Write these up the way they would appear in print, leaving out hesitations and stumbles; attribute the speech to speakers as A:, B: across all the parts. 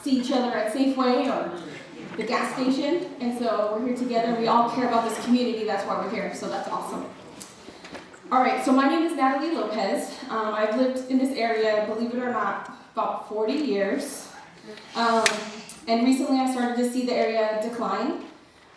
A: see each other at Safeway or the gas station, and so we're here together. We all care about this community, that's why we're here, so that's awesome. All right, so my name is Natalie Lopez. I've lived in this area, believe it or not, about 40 years. And recently I started to see the area decline.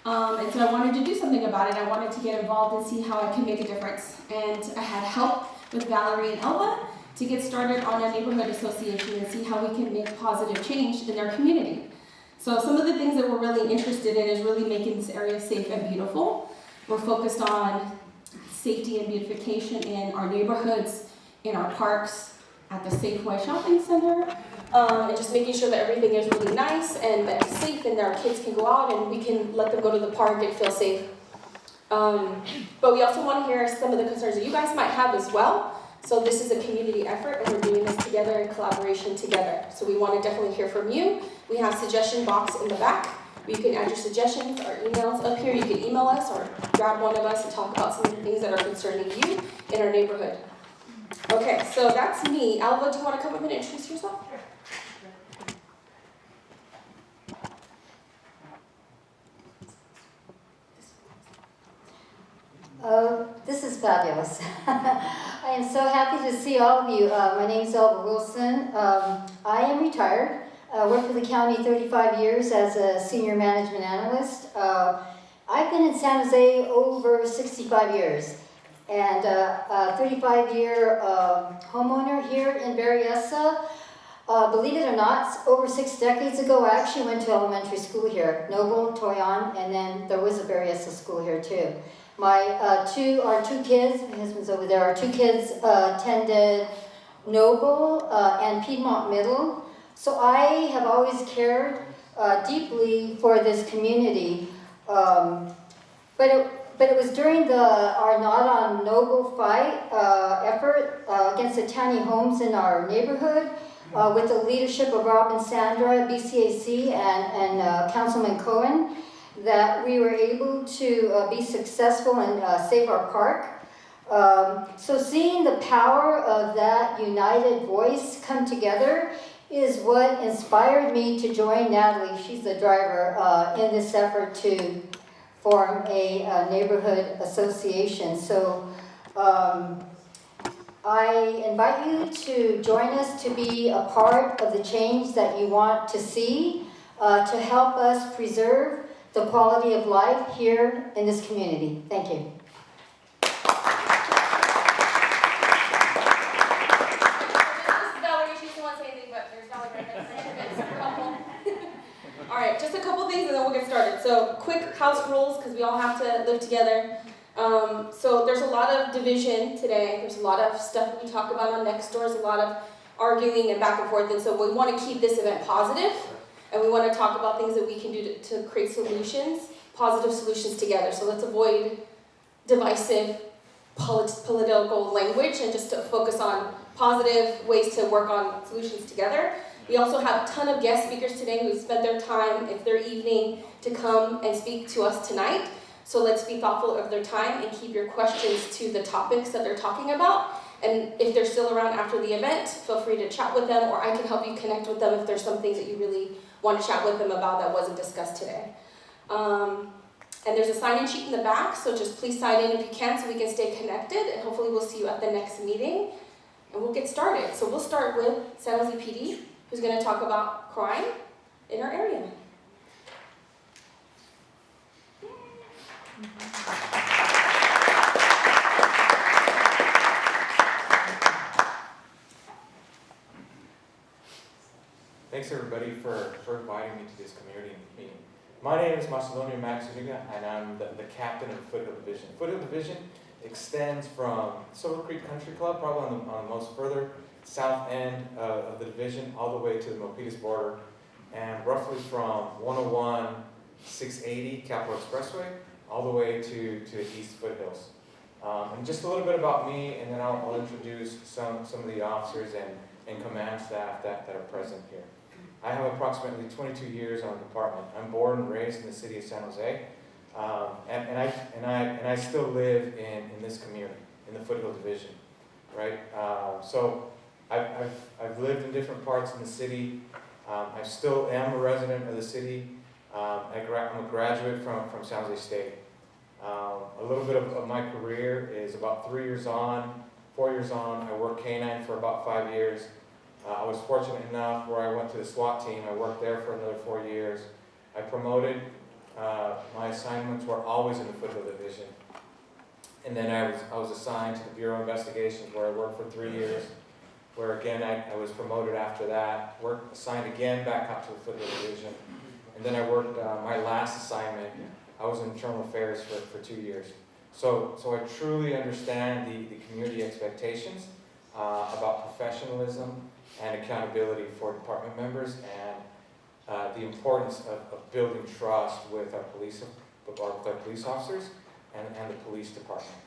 A: And so I wanted to do something about it. I wanted to get involved and see how I can make a difference. And I had help with Valerie and Elva to get started on a neighborhood association and see how we can make positive change in their community. So some of the things that we're really interested in is really making this area safe and beautiful. We're focused on safety and beautification in our neighborhoods, in our parks, at the Safeway Shopping Center, and just making sure that everything is really nice and that it's safe and that our kids can go out and we can let them go to the park and feel safe. But we also want to hear some of the concerns that you guys might have as well. So this is a community effort and we're doing this together in collaboration together. So we want to definitely hear from you. We have a suggestion box in the back. You can add your suggestions or emails up here. You can email us or grab one of us and talk about some of the things that are concerning you in our neighborhood. Okay, so that's me. Alva, do you want to come up and introduce yourself?
B: This is fabulous. I am so happy to see all of you. My name is Elva Wilson. I am retired. I worked for the county 35 years as a senior management analyst. I've been in San Jose over 65 years and a 35-year homeowner here in Berryessa. Believe it or not, over 6 decades ago, I actually went to elementary school here, Noble, Toyon, and then there was a Berryessa school here too. Our two kids, my husband's over there, our 2 kids attended Noble and Piedmont Middle. So I have always cared deeply for this community. But it was during our Not on Noble fight effort against the tiny homes in our neighborhood with the leadership of Robin Sandra, BCAC, and Councilman Cohen, that we were able to be successful and save our park. So seeing the power of that united voice come together is what inspired me to join Natalie, she's the driver, in this effort to form a neighborhood association. So I invite you to join us to be a part of the change that you want to see, to help us preserve the quality of life here in this community. Thank you.
A: All right, just a couple things and then we'll get started. So quick house rules because we all have to live together. So there's a lot of division today. There's a lot of stuff that we talk about on next doors, a lot of arguing and back and forth. And so we want to keep this event positive and we want to talk about things that we can do to create solutions, positive solutions together. So let's avoid divisive political language and just to focus on positive ways to work on solutions together. We also have a ton of guest speakers today who spent their time, it's their evening, to come and speak to us tonight. So let's be thoughtful of their time and keep your questions to the topics that they're talking about. And if they're still around after the event, feel free to chat with them, or I can help you connect with them if there's some things that you really want to chat with them about that wasn't discussed today. And there's a sign-in sheet in the back, so just please sign in if you can so we can stay connected, and hopefully we'll see you at the next meeting. And we'll get started. So we'll start with San Jose PD, who's going to talk about crime in our area.
C: Thanks everybody for inviting me to this community meeting. My name is Macedonio Max Zuniga, and I'm the captain of the Foothill Division. Foothill Division extends from Silver Creek Country Club, probably on the most further south end of the division, all the way to the Milpitas border, and roughly from 101 680 Capitol Expressway all the way to the East Foothills. And just a little bit about me, and then I'll introduce some of the officers and command staff that are present here. I have approximately 22 years on the department. I'm born and raised in the city of San Jose, and I still live in this community, in the Foothill Division, right? So I've lived in different parts in the city, I still am a resident of the city. I'm a graduate from San Jose State. A little bit of my career is about 3 years on, 4 years on. I worked K-9 for about 5 years. I was fortunate enough where I went to the SWAT team. I worked there for another 4 years. I promoted. My assignments were always in the Foothill Division. And then I was assigned to the Bureau of Investigations, where I worked for 3 years, where again I was promoted after that, assigned again back up to the Foothill Division. And then I worked my last assignment, I was in Internal Affairs for 2 years. So I truly understand the community expectations about professionalism and accountability for department members, and the importance of building trust with our police officers and the police department.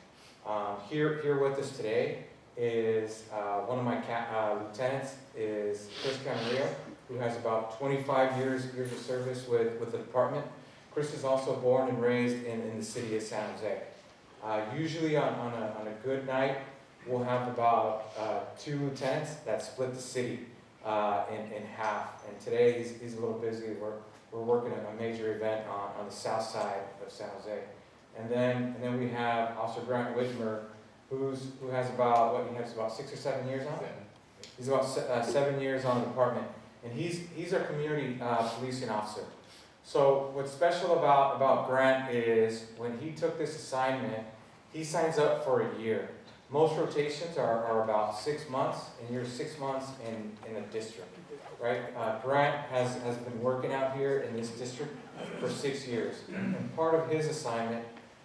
C: Here with us today is one of my lieutenants, is Chris Camarillo, who has about 25 years of service with the department. Chris is also born and raised in the city of San Jose. Usually on a good night, we'll have about 2 lieutenants that split the city in half. And today he's a little busy. We're working on a major event on the south side of San Jose. And then we have Officer Grant Widmer, who has about 6 or 7 years on it. He's about 7 years on the department, and he's our community policing officer. So what's special about Grant is when he took this assignment, he signs up for a year. Most rotations are about 6 months, and you're 6 months in a district, right? Grant has been working out here in this district for 6 years, and part of his assignment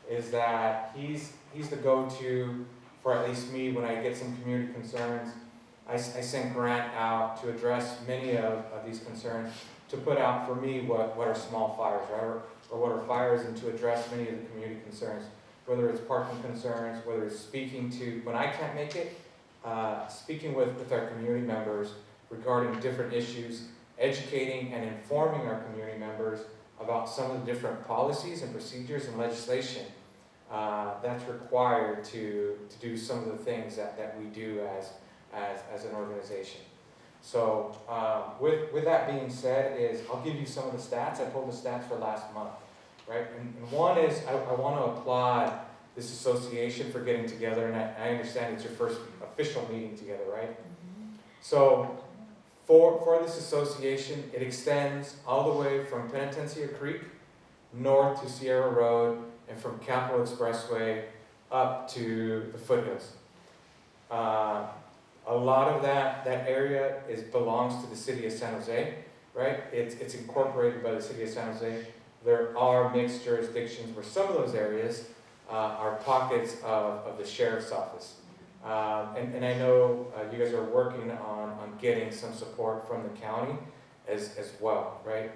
C: is that he's the go-to for at least me when I get some community concerns. I send Grant out to address many of these concerns, to put out for me what are small fires, right? Or what are fires, and to address many of the community concerns, whether it's parking concerns, whether it's speaking to, when I can't make it, speaking with our community members regarding different issues, educating and informing our community members about some of the different policies and procedures and legislation that's required to do some of the things that we do as an organization. So with that being said, I'll give you some of the stats. I pulled the stats for last month, right? And one is I want to applaud this association for getting together, and I understand it's your first official meeting together, right? So for this association, it extends all the way from Penitencia Creek north to Sierra Road, and from Capitol Expressway up to the foothills. A lot of that area belongs to the city of San Jose, right? It's incorporated by the city of San Jose. There are mixed jurisdictions where some of those areas are pockets of the sheriff's office. And I know you guys are working on getting some support from the county as well, right?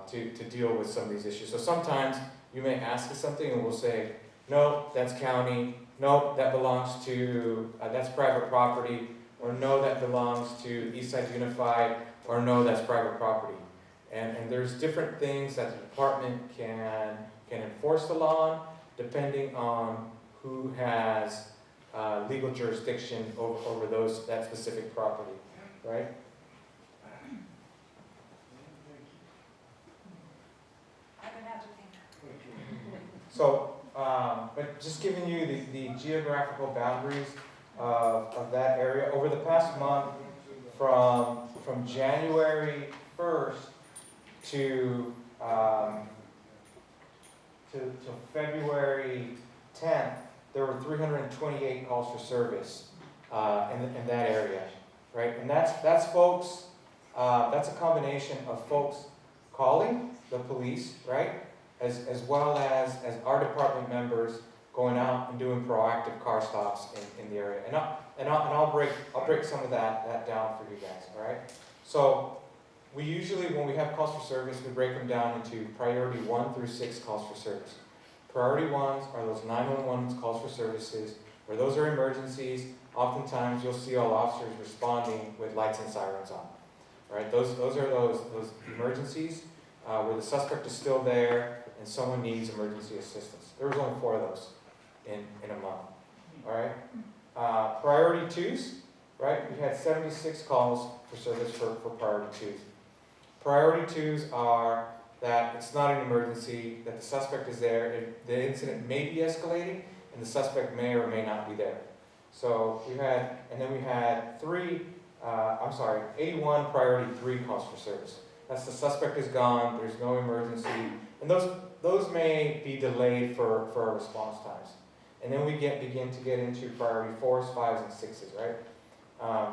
C: To deal with some of these issues. So sometimes you may ask us something and we'll say, no, that's county. No, that belongs to, that's private property. Or no, that belongs to Eastside Unified. Or no, that's private property. And there's different things that the department can enforce the law on, depending on who has legal jurisdiction over that specific property, right? So, but just giving you the geographical boundaries of that area over the past month, from January 1st to February 10th, there were 328 calls for service in that area, right? And that's folks. That's a combination of folks calling the police, right? As well as our department members going out and doing proactive car stops in the area. And I'll break some of that down for you guys, all right? So we usually, when we have calls for service, we break them down into priority 1 through 6 calls for service. Priority 1s are those 911 calls for services, where those are emergencies. Oftentimes you'll see all officers responding with lights and sirens on, right? Those are those emergencies where the suspect is still there and someone needs emergency assistance. There was only 4 of those in a month, all right? Priority 2s, right? We had 76 calls for service for priority 2s. Priority 2s are that it's not an emergency, that the suspect is there, the incident may be escalating, and the suspect may or may not be there. So we had, and then we had 81 priority 3 calls for service. That's the suspect is gone, there's no emergency, and those may be delayed for our response times. And then we begin to get into priority 4s, 5s, and 6s, right?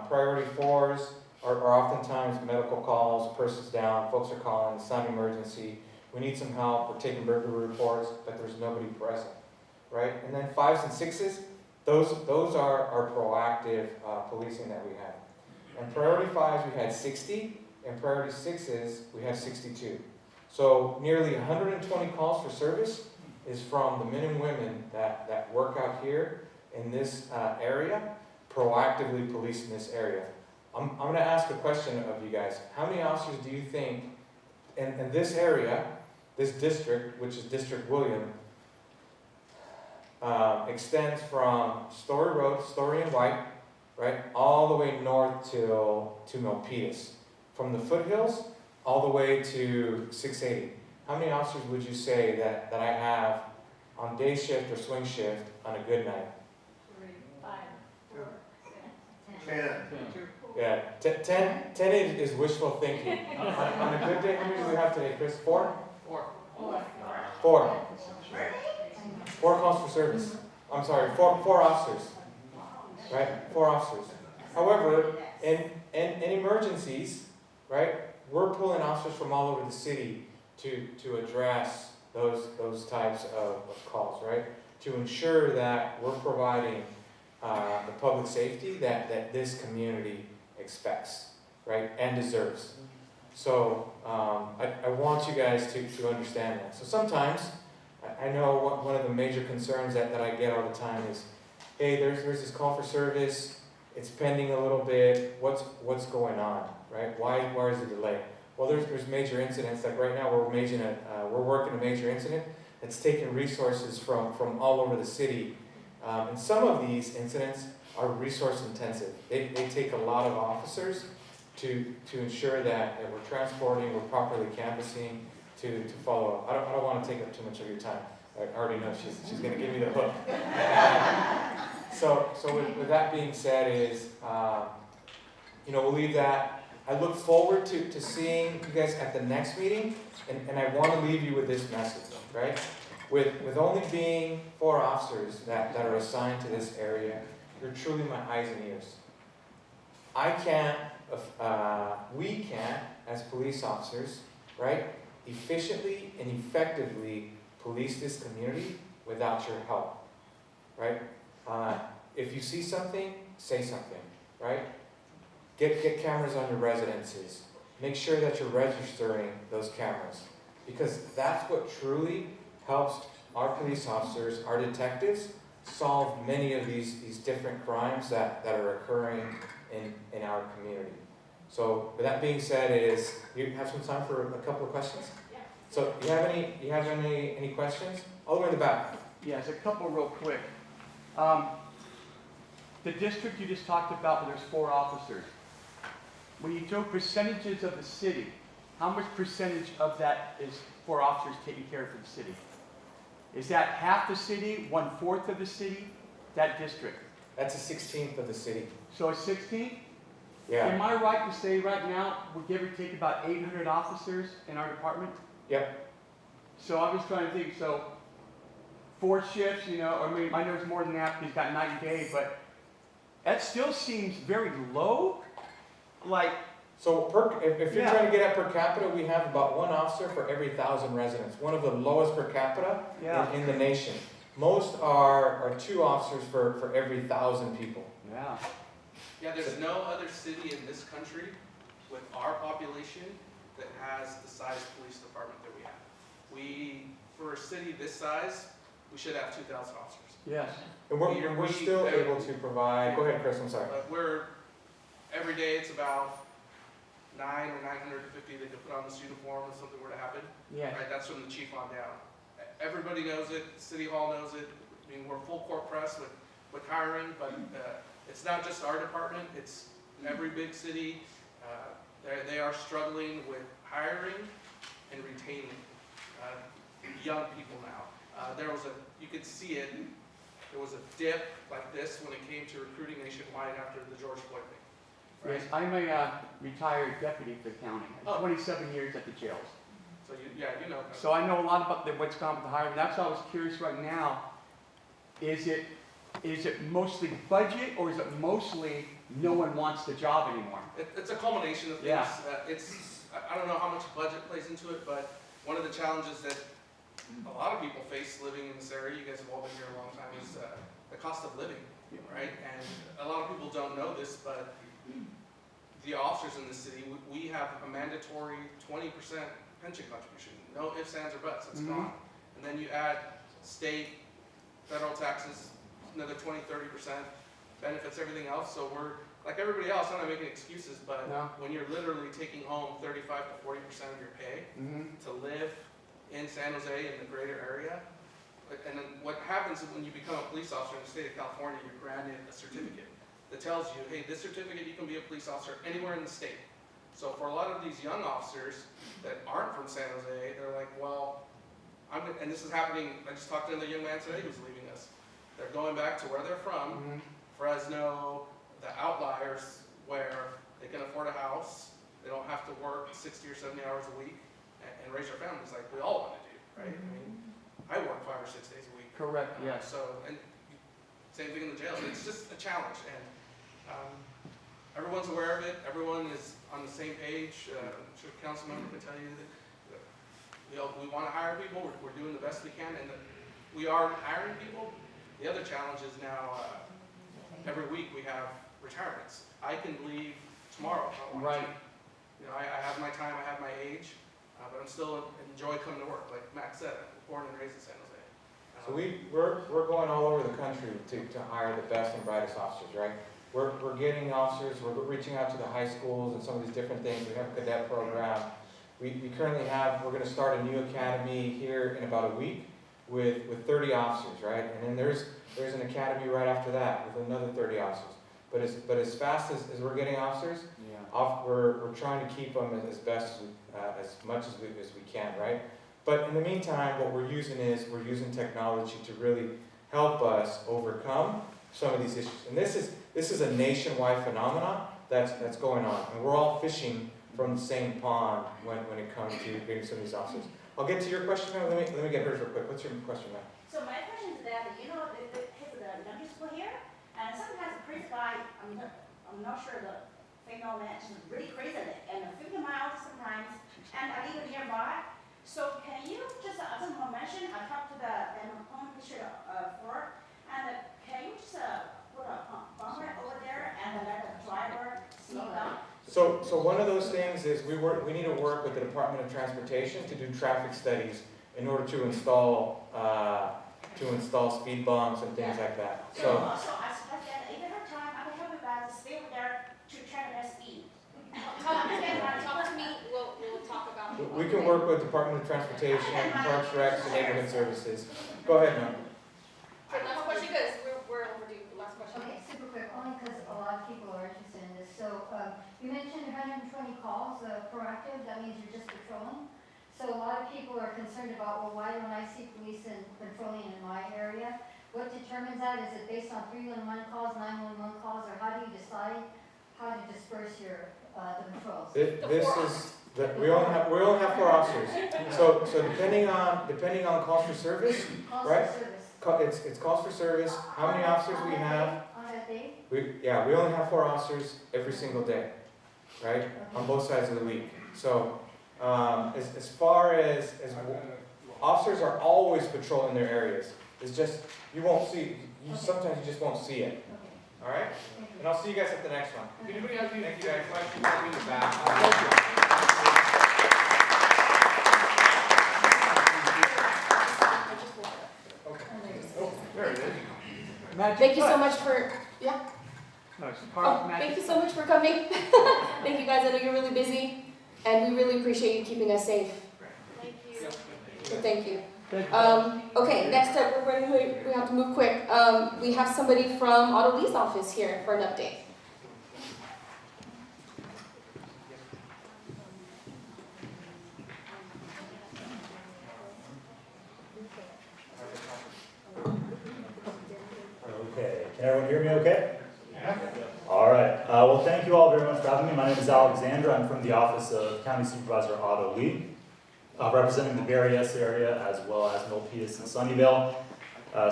C: Priority 4s are oftentimes medical calls, a person's down, folks are calling, it's not an emergency, we need some help, we're taking burglary reports, but there's nobody present, right? And then 5s and 6s, those are proactive policing that we have. And priority 5s we had 60, and priority 6s we have 62. So nearly 120 calls for service is from the men and women that work out here in this area, proactively policing this area. I'm going to ask a question of you guys. How many officers do you think in this area, this district, which is District William, extends from Story Road, Story and White, right, all the way north to Milpitas, from the foothills all the way to 680. How many officers would you say that I have on day shift or swing shift on a good night?
D: 3, 5, 4,
E: 10.
C: Yeah, 10 is wishful thinking. On a good day, how many do we have today, Chris? 4? 4. 4 calls for service. I'm sorry, 4 officers. Right? 4 officers. However, in emergencies, right, we're pulling officers from all over the city to address those types of calls, right? To ensure that we're providing the public safety that this community expects, right, and deserves. So I want you guys to understand that. So sometimes, I know one of the major concerns that I get all the time is, hey, there's this call for service, it's pending a little bit, what's going on, right? Why is the delay? Well, there's major incidents, like right now we're working a major incident that's taking resources from all over the city. And some of these incidents are resource intensive. They take a lot of officers to ensure that we're transporting, we're properly canvassing, to follow up. I don't want to take up too much of your time. I already know she's going to give me the hook. So with that being said is, we'll leave that. I look forward to seeing you guys at the next meeting, and I want to leave you with this message, right? With only being 4 officers that are assigned to this area, you're truly my eyes and ears. We can't, as police officers, right, efficiently and effectively police this community without your help, right? If you see something, say something, right? Get cameras on your residences. Make sure that you're registering those cameras, because that's what truly helps our police officers, our detectives, solve many of these different crimes that are occurring in our community. So with that being said, you have some time for a couple of questions?
D: Yeah.
C: So you have any questions? All the way in the back.
F: Yes, a couple real quick. The district you just talked about, there's 4 officers. When you do percentages of the city, how much percentage of that is 4 officers taking care of for the city? Is that half the city, 1/4 of the city, that district?
C: That's a 16th of the city.
F: So it's 16?
C: Yeah.
F: Am I right to say right now we give or take about 800 officers in our department?
C: Yep.
F: So I'm just trying to think, so 4 shifts, or maybe I know it's more than that because he's got night and day, but that still seems very low. Like,
C: So if you're
F: Yeah.
C: trying to get at per capita, we have about 1 officer for every 1,000 residents. One of the lowest per capita
F: yeah,
C: in the nation. Most are 2 officers for every 1,000 people.
F: yeah.
G: Yeah, there's no other city in this country with our population that has the size police department that we have. For a city this size, we should have 2,000 officers.
F: Yes.
C: And we're still able to provide. Go ahead, Chris. I'm sorry.
G: But every day it's about 9 or 950 that can put on this uniform if something were to happen.
F: Yes.
G: Right, that's from the chief on down. Everybody knows it, City Hall knows it. I mean, we're full court press with hiring, but it's not just our department, it's every big city. They are struggling with hiring and retaining young people now. You could see it, there was a dip like this when it came to recruiting nationwide after the George Floyd thing.
F: Yes, I'm a retired deputy for the county.
G: Oh.
F: 27 years at the jails.
G: So you know.
F: So I know a lot about what's gone with the hiring. That's why I was curious right now. Is it mostly budget, or is it mostly no one wants the job anymore?
G: It's a culmination of things.
F: Yeah.
G: I don't know how much budget plays into it, but one of the challenges that a lot of people face living in this area, you guys have all been here a long time, is the cost of living, right? And a lot of people don't know this, but the officers in the city, we have a mandatory 20% pension contribution. No ifs, ands, or buts, it's gone. And then you add state, federal taxes, another 20, 30%, benefits, everything else. So we're, like everybody else, I'm not making excuses, but
F: No.
G: when you're literally taking home 35 to 40% of your pay to live in San Jose in the greater area, and then what happens is when you become a police officer in the state of California, you're granted a certificate that tells you, hey, this certificate, you can be a police officer anywhere in the state. So for a lot of these young officers that aren't from San Jose, they're like, well, and this is happening, I just talked to another young man today who's leaving us. They're going back to where they're from, Fresno, the outliers where they can afford a house, they don't have to work 60 or 70 hours a week and raise their families like we all want to do, right? I mean, I work 5 or 6 days a week.
F: Correct, yes.
G: So, and same thing in the jails. It's just a challenge, and everyone's aware of it. Everyone is on the same page. I'm sure the council member can tell you that we want to hire people. We're doing the best we can, and we are hiring people. The other challenge is now every week we have retirements. I can leave tomorrow if I want
F: Right.
G: to. You know, I have my time. I have my age. But I'm still enjoy coming to work. Like Max said, I'm born and raised in San Jose.
C: So we're going all over the country to hire the best and brightest officers, right? We're getting officers, we're reaching out to the high schools and some of these different things. We have a cadet program. We currently we're going to start a new academy here in about a week with 30 officers, right? And then there's an academy right after that with another 30 officers. But as fast as we're getting officers, we're trying to keep them as best as much as we can, right? But in the meantime, what we're using technology to really help us overcome some of these issues. And this is a nationwide phenomenon that's going on, and we're all fishing from the same pond when it comes to getting some of these officers. I'll get to your question now. Let me get hers real quick. What's your question, ma'am?
D: So my question is that, you know, the elementary school here, and sometimes a crazy guy, I'm not sure the female man is really crazy and 50 miles sometimes, and I live nearby. So can you just, as I mentioned, I talked to the home picture for, and can you just put a bumper over there and let the driver slow down?
C: So one of those things is we need to work with the Department of Transportation to do traffic studies in order to install speed bumps and things like that.
D: So also, I suggest that if you have time, I can help you guys stay over there to check their speed.
A: Talk to me, we'll talk about it.
C: We can work with Department of Transportation, Parks, Recs, and Neighborhood Services. Go ahead, ma'am.
A: Okay, last question, because we're overdue. Last question.
B: Okay, super quick, only because a lot of people are interested in this. So, you mentioned 120 calls proactive, that means you're just patrolling. So a lot of people are concerned about, well, why don't I see police patrolling in my area? What determines that? Is it based on 311 calls, 911 calls, or how do you decide how to disperse the patrols?
C: We only have 4 officers. So depending on calls for service,
B: Calls
C: right?
B: for service.
C: It's calls for service. How many officers we have?
B: On that day?
C: We only have 4 officers every single day, right?
B: Okay.
C: On both sides of the week. So as far as officers are always patrolling their areas. It's just you won't see. Sometimes you just won't see it.
B: Okay.
C: All right.
B: Thank you.
C: And I'll see you guys at the next one.
F: Anybody have any
C: Thank you, guys.
F: questions? I'll be in the back. There it is. Magic
A: Thank you so
F: touch.
A: much for, yeah.
F: No, it's part of
A: Oh,
F: magic
A: thank you so much for coming. Thank you guys, I know you're really busy, and we really appreciate you keeping us safe.
D: Thank you.
A: So thank you.
F: Thank you.
A: Okay, next up, we have to move quick. We have somebody from Auto Lee's office here for an update.
H: me okay? All right. Well, thank you all very much for having me. My name is Alexander. I'm from the Office of County Supervisor Otto Lee, representing the Berryessa area as well as Milpitas and Sunnyvale.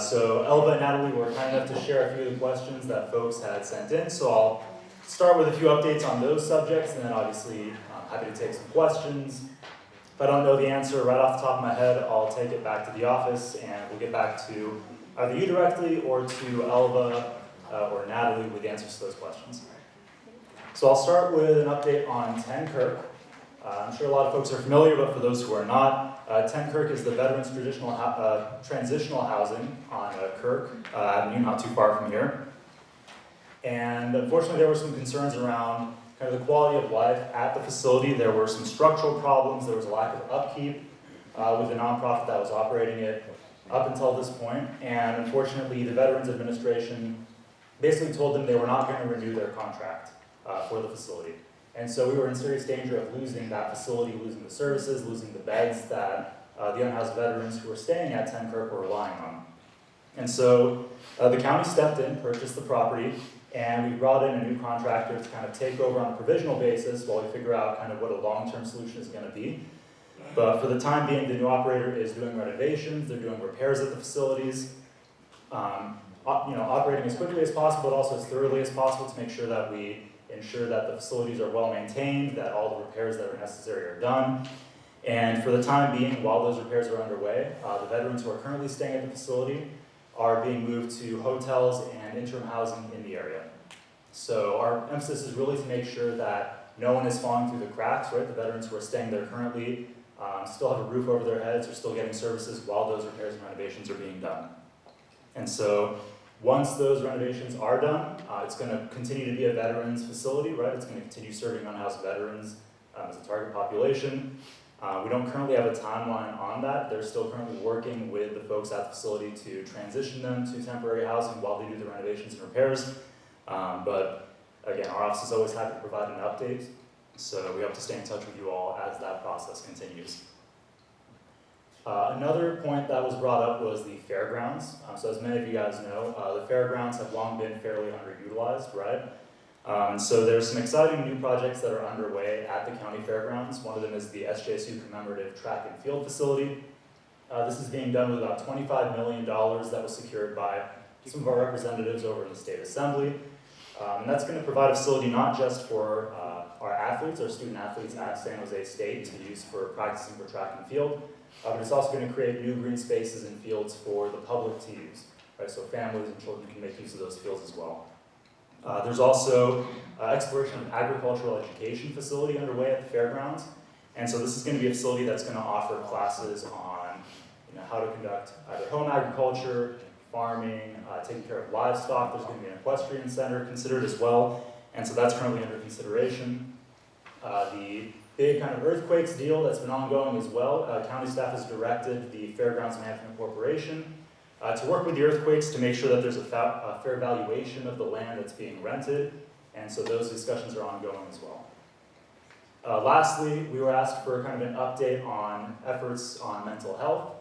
H: So Elva and Natalie were kind enough to share a few of the questions that folks had sent in. So I'll start with a few updates on those subjects, and then obviously I'm happy to take some questions. If I don't know the answer right off the top of my head, I'll take it back to the office, and we'll get back to either you directly or to Elva or Natalie with the answers to those questions. So I'll start with an update on 10 Kirk. I'm sure a lot of folks are familiar, but for those who are not, 10 Kirk is the Veterans Transitional Housing on Kirk Avenue, not too far from here. And unfortunately, there were some concerns around kind of the quality of life at the facility. There were some structural problems. There was a lack of upkeep with the nonprofit that was operating it up until this point. And unfortunately, the Veterans Administration basically told them they were not going to renew their contract for the facility. And so we were in serious danger of losing that facility, losing the services, losing the beds that the unhoused veterans who were staying at 10 Kirk were relying on. And so the county stepped in, purchased the property, and we brought in a new contractor to kind of take over on a provisional basis while we figure out kind of what a long-term solution is going to be. But for the time being, the new operator is doing renovations, they're doing repairs at the facilities, operating as quickly as possible, but also as thoroughly as possible to make sure that we ensure that the facilities are well maintained, that all the repairs that are necessary are done. And for the time being, while those repairs are underway, the veterans who are currently staying at the facility are being moved to hotels and interim housing in the area. So our emphasis is really to make sure that no one is falling through the cracks, right? The veterans who are staying there currently still have a roof over their heads, are still getting services while those repairs and renovations are being done. And so once those renovations are done, it's going to continue to be a veterans facility, right? It's going to continue serving unhoused veterans as a target population. We don't currently have a timeline on that. They're still currently working with the folks at the facility to transition them to temporary housing while they do the renovations and repairs. But again, our office is always happy to provide an update, so we hope to stay in touch with you all as that process continues. Another point that was brought up was the fairgrounds. So as many of you guys know, the fairgrounds have long been fairly underutilized, right? And so there's some exciting new projects that are underway at the county fairgrounds. One of them is the SJSU commemorative track and field facility. This is being done with about $25 million that was secured by some of our representatives over in the state assembly. And that's going to provide a facility not just for our athletes, our student athletes at San Jose State to use for practicing for track and field, but it's also going to create new green spaces and fields for the public to use, right? So families and children can make use of those fields as well. There's also exploration of an agricultural education facility underway at the fairgrounds. And so this is going to be a facility that's going to offer classes on how to conduct either home agriculture, farming, taking care of livestock. There's going to be an equestrian center considered as well. And so that's currently under consideration. The big kind of earthquakes deal that's been ongoing as well. County staff has directed the Fairgrounds Management Corporation to work with the earthquakes to make sure that there's a fair valuation of the land that's being rented, and so those discussions are ongoing as well. Lastly, we were asked for kind of an update on efforts on mental health,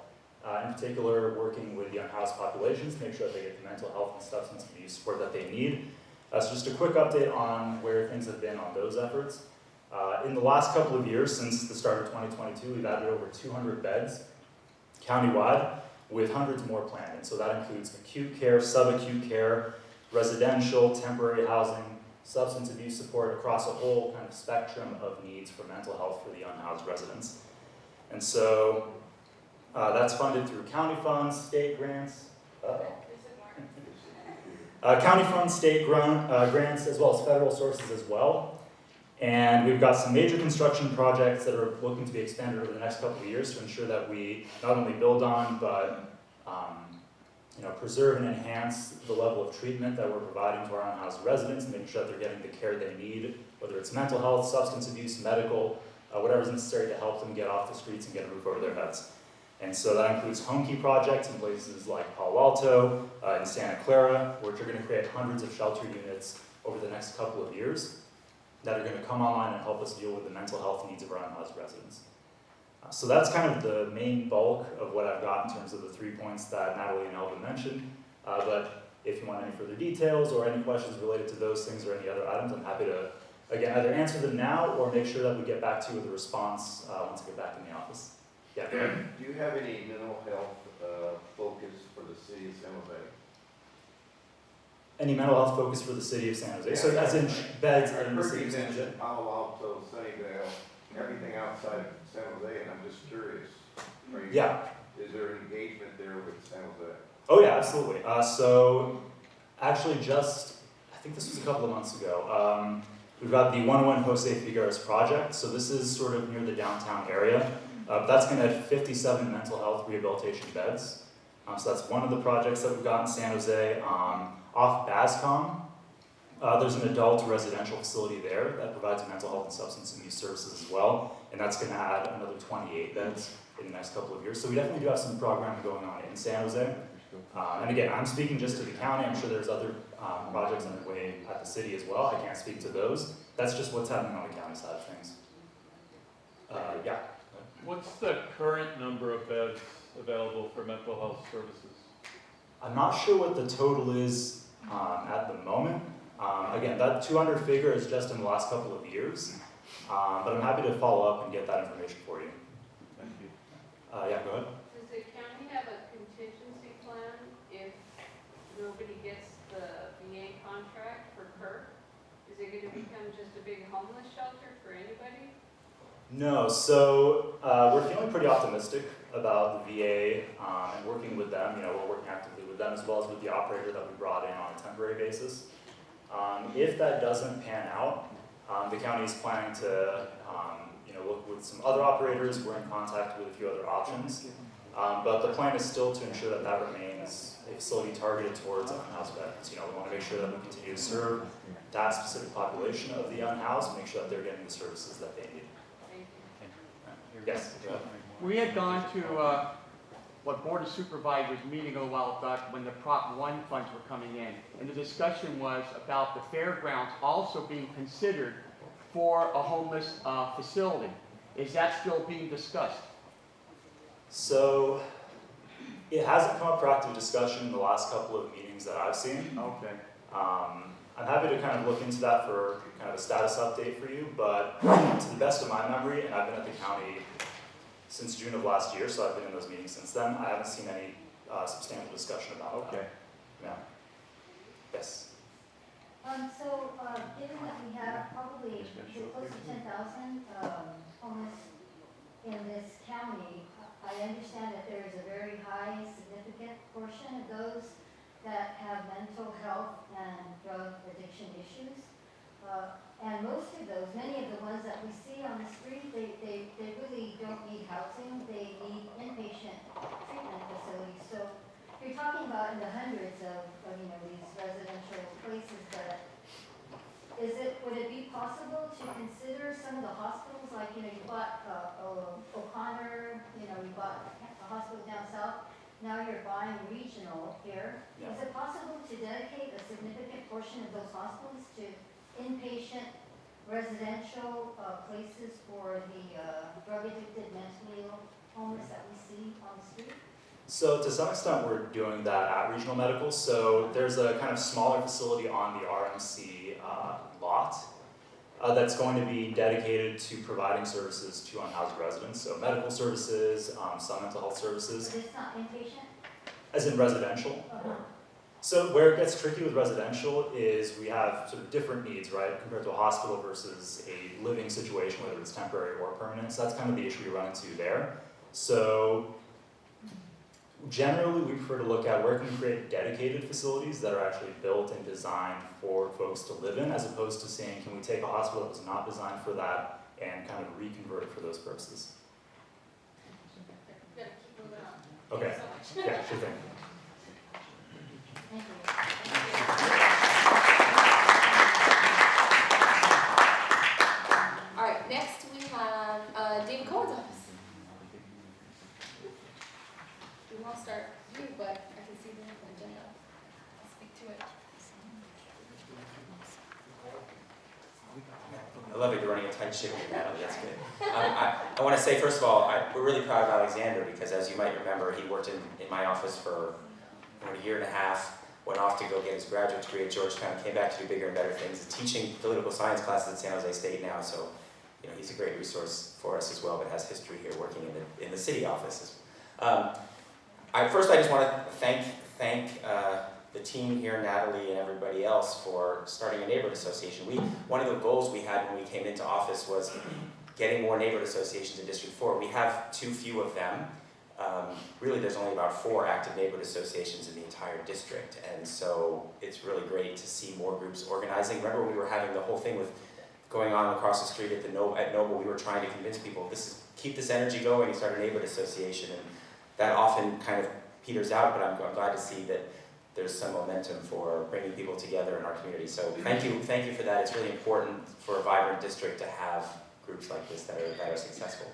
H: in particular working with the unhoused populations to make sure that they get the mental health and substance abuse support that they need. So just a quick update on where things have been on those efforts. In the last couple of years, since the start of 2022, we've added over 200 beds countywide, with hundreds more planned. And so that includes acute care, subacute care, residential, temporary housing, substance abuse support across a whole kind of spectrum of needs for mental health for the unhoused residents. And so that's funded through county funds, state grants, county funds, state grants, as well as federal sources as well. And we've got some major construction projects that are looking to be expanded over the next couple of years to ensure that we not only build on, but preserve and enhance the level of treatment that we're providing to our unhoused residents, making sure that they're getting the care they need, whether it's mental health, substance abuse, medical, whatever's necessary to help them get off the streets and get a roof over their heads. And so that includes home key projects in places like Palo Alto, in Santa Clara, which are going to create hundreds of shelter units over the next couple of years that are going to come online and help us deal with the mental health needs of our unhoused residents. So that's kind of the main bulk of what I've got in terms of the 3 points that Natalie and Elvin mentioned. But if you want any further details or any questions related to those things or any other items, I'm happy to, again, either answer them now or make sure that we get back to you with a response once I get back in the office. Yeah, go ahead.
I: Do you have any mental health focus for the city of San Jose?
H: Any mental health focus for the city of San Jose? So as in beds in the city of San Jose?
I: Mentioned Palo Alto, Sunnyvale, everything outside of San Jose, and I'm just curious.
H: Yeah.
I: Is there engagement there with San Jose?
H: Oh yeah, absolutely. So actually just, I think this was a couple of months ago, we've got the 101 Jose Figueres project. So this is sort of near the downtown area. That's going to have 57 mental health rehabilitation beds. So that's one of the projects that we've got in San Jose. Off Bascom, there's an adult residential facility there that provides mental health and substance abuse services as well. And that's going to add another 28 beds in the next couple of years. So we definitely do have some programming going on in San Jose. And again, I'm speaking just to the county. I'm sure there's other projects underway at the city as well. I can't speak to those. That's just what's happening on the county side of things. Yeah.
J: What's the current number of beds available for mental health services?
H: I'm not sure what the total is at the moment. Again, that 200 figure is just in the last couple of years. But I'm happy to follow up and get that information for you.
J: Thank you.
H: Yeah, go ahead.
E: Does the county have a contingency plan if nobody gets the VA contract for Kirk? Is it going to become just a big homeless shelter for anybody?
H: No, so we're feeling pretty optimistic about the VA and working with them. You know, we're working actively with them as well as with the operator that we brought in on a temporary basis. If that doesn't pan out, the county is planning to look with some other operators. We're in contact with a few other options. But the plan is still to ensure that that remains a facility targeted towards unhoused veterans. You know, we want to make sure that we continue to serve that specific population of the unhoused, make sure that they're getting the services that they need. Yes.
F: We had gone to what Board of Supervisors meeting a little while back when the Prop 1 funds were coming in. And the discussion was about the fairgrounds also being considered for a homeless facility. Is that still being discussed?
H: So it hasn't come up for active discussion in the last couple of meetings that I've seen.
F: Okay.
H: I'm happy to kind of look into that for kind of a status update for you, but to the best of my memory, and I've been at the county since June of last year, so I've been in those meetings since then, I haven't seen any substantial discussion about that.
F: Okay.
H: Yeah. Yes.
B: Given that we have probably close to 10,000 homeless in this county, I understand that there is a very high, significant portion of those that have mental health and drug addiction issues. And most of those, many of the ones that we see on the street, they really don't need housing, they need inpatient treatment facilities. So you're talking about in the hundreds of these residential places that, would it be possible to consider some of the hospitals, like, you bought O'Connor, you bought a hospital down south, now you're buying regional here.
H: Yeah.
B: Is it possible to dedicate a significant portion of those hospitals to inpatient residential places for the drug addicted, mentally ill homeless that we see on the street?
H: So to some extent we're doing that at Regional Medical. So there's a kind of smaller facility on the RMC lot that's going to be dedicated to providing services to unhoused residents. So medical services, some mental health services.
B: But it's not inpatient?
H: As in residential?
B: Uh-huh.
H: So where it gets tricky with residential is we have sort of different needs, right, compared to a hospital versus a living situation, whether it's temporary or permanent. So that's kind of the issue we run into there. So generally, we prefer to look at where can we create dedicated facilities that are actually built and designed for folks to live in, as opposed to saying, can we take a hospital that was not designed for that and kind of reconvert it for those purposes?
E: Gotta keep moving on.
H: Okay.
E: Thanks so much.
H: Yeah, sure thing.
B: Thank you.
A: All right, next we have David Cohen's office. We won't start you, but I can see the agenda. I'll speak to it.
K: I love it, you're running a tight ship with Natalie, that's good. I want to say, first of all, we're really proud of Alexander because, as you might remember, he worked in my office for a year and a half. went off to go get his graduate degree at Georgetown, came back to do bigger and better things, is teaching political science classes at San Jose State now, so he's a great resource for us as well, but has history here working in the city offices. I just want to thank the team here, Natalie and everybody else, for starting a neighborhood association. One of the goals we had when we came into office was getting more neighborhood associations in District 4. We have too few of them. Really, there's only about 4 active neighborhood associations in the entire district, and so it's really great to see more groups organizing. Remember, we were having the whole thing with going on across the street at Noble. We were trying to convince people, keep this energy going and start a neighborhood association, and that often kind of peters out, but I'm glad to see that there's some momentum for bringing people together in our community. So thank you for that. It's really important for a vibrant district to have groups like this that are successful.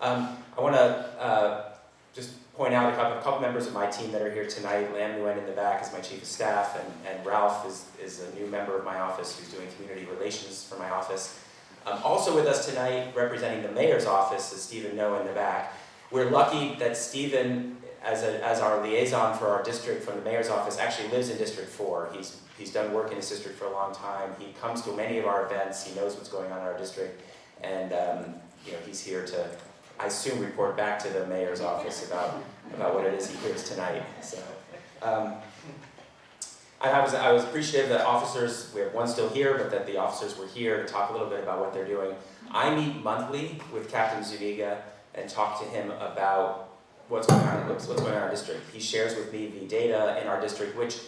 K: I want to just point out a couple members of my team that are here tonight. Lam Nguyen in the back is my chief of staff, and Ralph is a new member of my office who's doing community relations for my office. Also with us tonight, representing the mayor's office, is Stephen Noah in the back. We're lucky that Stephen, as our liaison for our district from the mayor's office, actually lives in District 4. He's done work in his district for a long time. He comes to many of our events. He knows what's going on in our district, and he's here to, I assume, report back to the mayor's office about what it is he hears tonight. So, I was appreciative that officers, we have one still here, but that the officers were here to talk a little bit about what they're doing. I meet monthly with Captain Zuniga and talk to him about what's going on in our district. He shares with me the data in our district, which,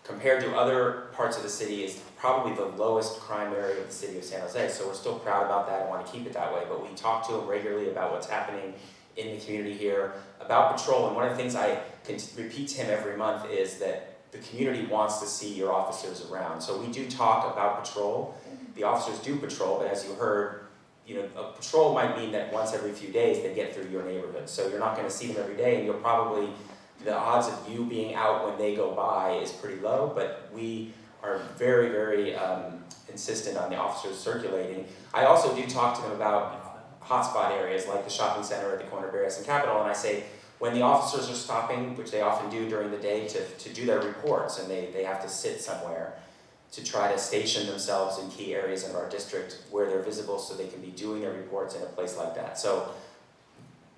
K: compared to other parts of the city, is probably the lowest crime area of the city of San Jose. So we're still proud about that and want to keep it that way. But we talk to him regularly about what's happening in the community here, about patrol. And one of the things I can repeat to him every month is that the community wants to see your officers around. So we do talk about patrol. The officers do patrol, but as you heard, a patrol might mean that once every few days they get through your neighborhood. So you're not going to see them every day, and you'll probably, the odds of you being out when they go by is pretty low, but we are very, very insistent on the officers circulating. I also do talk to them about hotspot areas like the shopping center at the corner of Berryessa and Capitol, and I say, when the officers are stopping, which they often do during the day to do their reports, and they have to sit somewhere to try to station themselves in key areas of our district where they're visible so they can be doing their reports in a place like that. So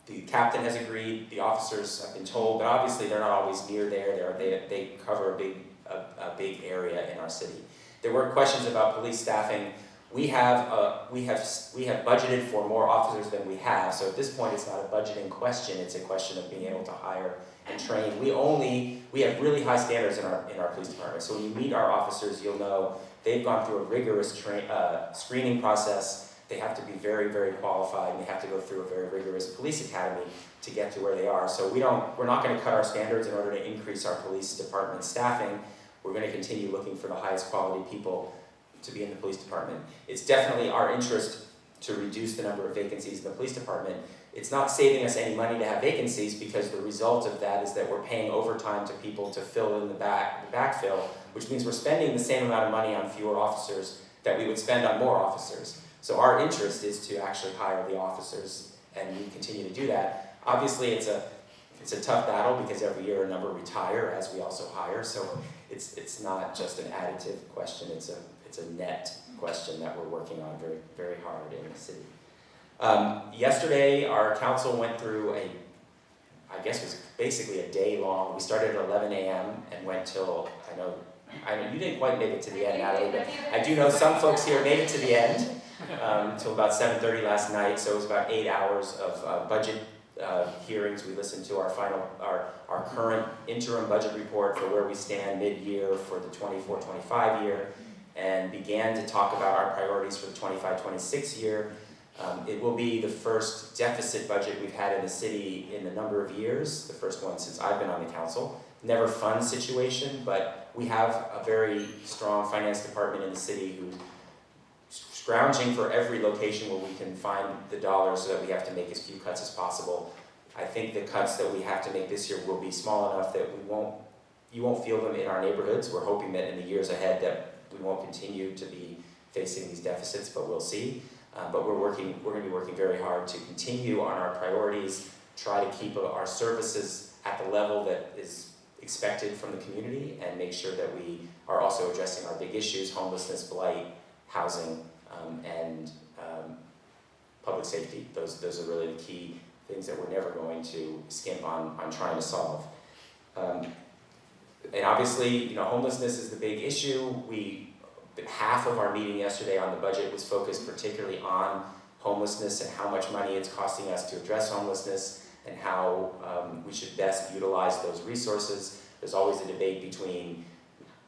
K: the captain has agreed, the officers have been told, but obviously they're not always near there. They cover a big area in our city. There were questions about police staffing. We have budgeted for more officers than we have, so at this point it's not a budgeting question, it's a question of being able to hire and train. We have really high standards in our police department, so when you meet our officers, you'll know they've gone through a rigorous screening process. They have to be very, very qualified, and they have to go through a very rigorous police academy to get to where they are. So we're not going to cut our standards in order to increase our police department staffing. We're going to continue looking for the highest quality people to be in the police department. It's definitely our interest to reduce the number of vacancies in the police department. It's not saving us any money to have vacancies, because the result of that is that we're paying overtime to people to fill in the backfill, which means we're spending the same amount of money on fewer officers that we would spend on more officers. So our interest is to actually hire the officers, and we continue to do that. Obviously, it's a tough battle because every year a number retire as we also hire. So it's not just an additive question. It's a net question that we're working on very, very hard in the city. Yesterday, our council went through I guess it was basically a day long. We started at 11 a.m. and went till, I know you didn't quite make it to the end, Natalie, but I do know some folks here made it to the end, till about 7:30 last night. So it was about 8 hours of budget hearings. We listened to our current interim budget report for where we stand mid-year for the 24-25 year, and began to talk about our priorities for the 25-26 year. It will be the first deficit budget we've had in the city in a number of years, the first one since I've been on the council. Never fun situation, but we have a very strong finance department in the city who's scrounging for every location where we can find the dollars so that we have to make as few cuts as possible. I think the cuts that we have to make this year will be small enough that you won't feel them in our neighborhoods. We're hoping that in the years ahead that we won't continue to be facing these deficits, but we'll see. But we're going to be working very hard to continue on our priorities, try to keep our services at the level that is expected from the community and make sure that we are also addressing our big issues: homelessness, blight, housing, and public safety. Those are really the key things that we're never going to skimp on trying to solve. And obviously, homelessness is the big issue. Half of our meeting yesterday on the budget was focused particularly on homelessness and how much money it's costing us to address homelessness and how we should best utilize those resources. There's always a debate between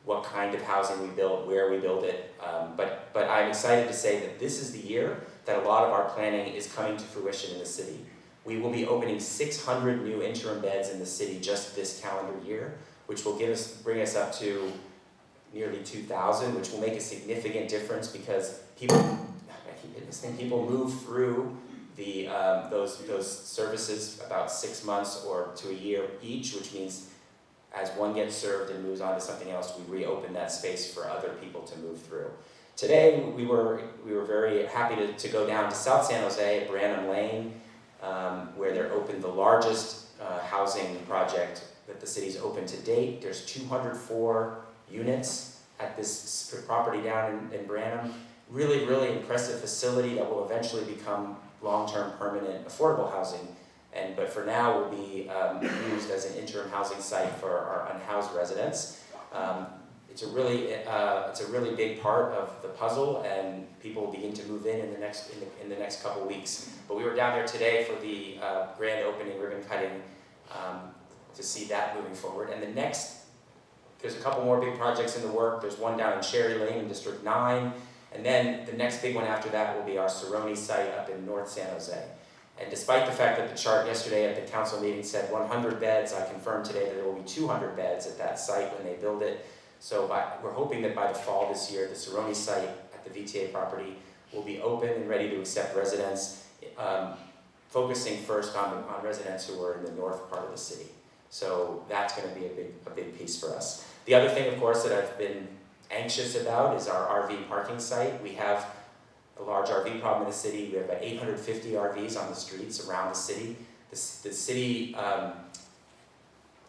K: what kind of housing we build, where we build it, but I'm excited to say that this is the year that a lot of our planning is coming to fruition in the city. We will be opening 600 new interim beds in the city just this calendar year, which will bring us up to nearly 2,000, which will make a significant difference because people move through those services about 6 months or to a year each, which means as one gets served and moves on to something else, we reopen that space for other people to move through. Today, we were very happy to go down to South San Jose at Branham Lane, where they're opened the largest housing project that the city's opened to date. There's 204 units at this property down in Branham. Really, really impressive facility that will eventually become long-term permanent affordable housing. But for now will be used as an interim housing site for our unhoused residents. It's a really big part of the puzzle, and people will begin to move in the next couple weeks. But we were down there today for the grand opening ribbon cutting to see that moving forward. And there's a couple more big projects in the work. There's one down in Cherry Lane in District 9, and then the next big one after that will be our Cerrone site up in North San Jose. And despite the fact that the chart yesterday at the council meeting said 100 beds, I confirmed today that there will be 200 beds at that site when they build it. So we're hoping that by the fall this year, the Cerrone site at the VTA property will be open and ready to accept residents, focusing first on residents who are in the north part of the city. So that's going to be a big piece for us. The other thing, of course, that I've been anxious about is our RV parking site. We have a large RV problem in the city. We have about 850 RVs on the streets around the city. The city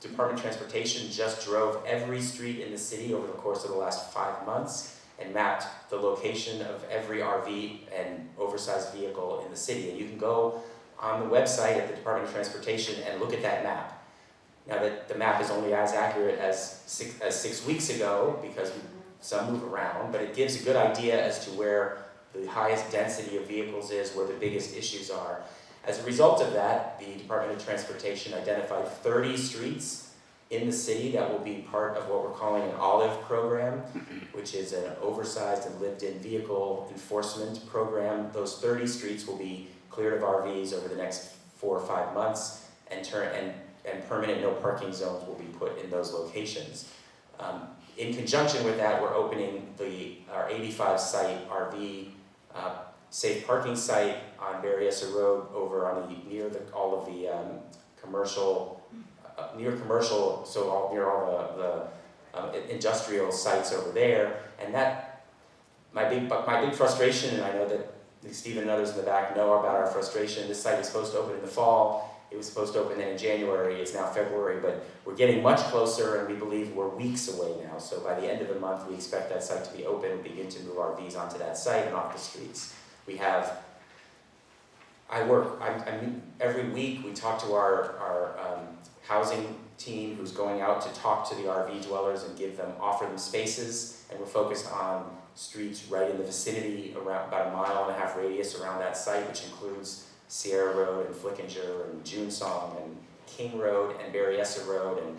K: Department of Transportation just drove every street in the city over the course of the last 5 months and mapped the location of every RV and oversized vehicle in the city. And you can go on the website at the Department of Transportation and look at that map. Now that the map is only as accurate as 6 weeks ago, because some move around, but it gives a good idea as to where the highest density of vehicles is, where the biggest issues are. As a result of that, the Department of Transportation identified 30 streets in the city that will be part of what we're calling an OLIVE program, which is an oversized and lived-in vehicle enforcement program. Those 30 streets will be cleared of RVs over the next 4 or 5 months, and permanent no parking zones will be put in those locations. In conjunction with that, we're opening our 85 site RV safe parking site on Berryessa Road over on near all of the commercial, so near all the industrial sites over there. And that my big frustration, and I know that Stephen and others in the back know about our frustration. This site was supposed to open in the fall. It was supposed to open then in January. It's now February, but we're getting much closer, and we believe we're weeks away now. So by the end of the month, we expect that site to be open and begin to move RVs onto that site and off the streets. We have, I mean, every week we talk to our housing team who's going out to talk to the RV dwellers and offer them spaces, and we're focused on streets right in the vicinity, around about a 1.5 mile radius around that site, which includes Sierra Road and Flickinger and Junesong and King Road and Berryessa Road and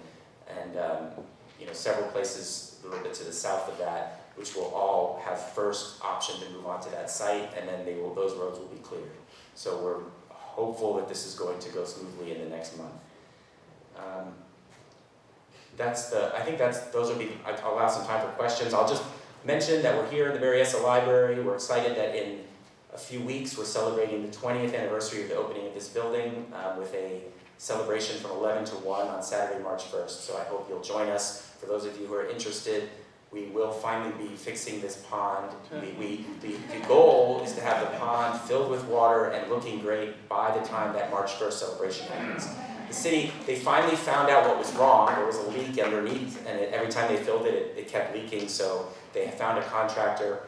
K: several places a little bit to the south of that, which will all have first option to move onto that site, and then those roads will be cleared. So we're hopeful that this is going to go smoothly in the next month. I'll allow some time for questions. I'll just mention that we're here in the Berryessa Library. We're excited that in a few weeks we're celebrating the 20th anniversary of the opening of this building with a celebration from 11 to 1 on Saturday, March 1st. So I hope you'll join us. For those of you who are interested, we will finally be fixing this pond. The goal is to have the pond filled with water and looking great by the time that March 1st celebration happens. The city, they finally found out what was wrong. There was a leak underneath, and every time they filled it, it kept leaking. So they found a contractor.